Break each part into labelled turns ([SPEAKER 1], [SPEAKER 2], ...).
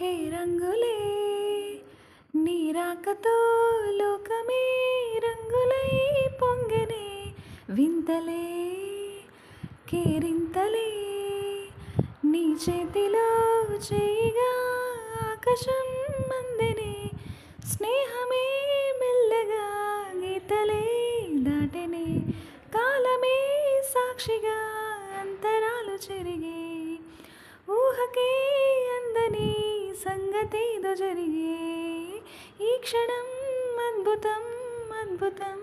[SPEAKER 1] హే రంగులే నీరాకతో లోకమే రంగులై పొంగనే వింతలే కేరింతలే నీ చేతిలో చేయిగా ఆకాశం మందనే స్నేహమే మెల్లగా గీతలే దాటనే కాలమే సాక్షిగా అంతరాలు చెరిగే ఊహకే అందని సంగతేదో జరిగే ఈ క్షణం అద్భుతం అద్భుతం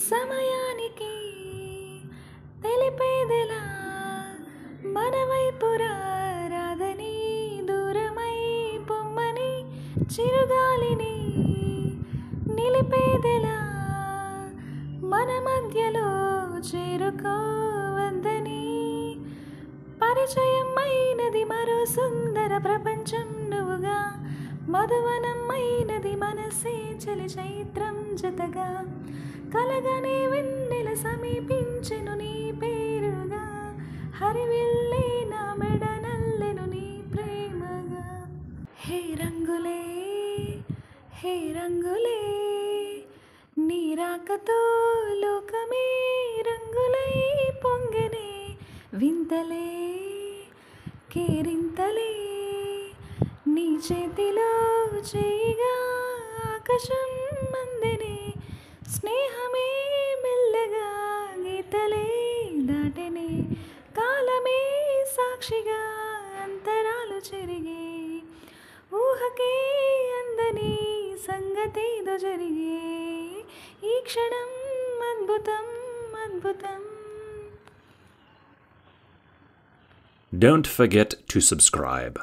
[SPEAKER 1] సమయానికి తెలిపేదెలా మన వైపు రాదని దూరమై పొమ్మని చిరుగాలిని నిలిపేదెలా మన మధ్యలో చేరుకోవద్దని పరిచయం అయినది మరో సుందర ప్రపంచం నువ్వుగా మధువనం అయినది మనసే చలి చైత్రం జతగా కలగనే వెన్నెల సమీపించెను నీ పేరుగా హరివిల్లే నా మెడ నల్లెను నీ ప్రేమగా హే రంగులే నీరాకతో లోకమే రంగులై పొంగనే వింతలే కేరింతలే నీ చేతిలో చేయిగా ఆకాశం మందనే స్నేహమే మెల్లగా గీతలే దాటనే కాలమే సాక్షిగా అంతరాలు చెరిగే ఊహకే అందని సంగతేదో జరిగే ఈ క్షణం అద్భుతం అద్భుతం.
[SPEAKER 2] Don't forget to subscribe.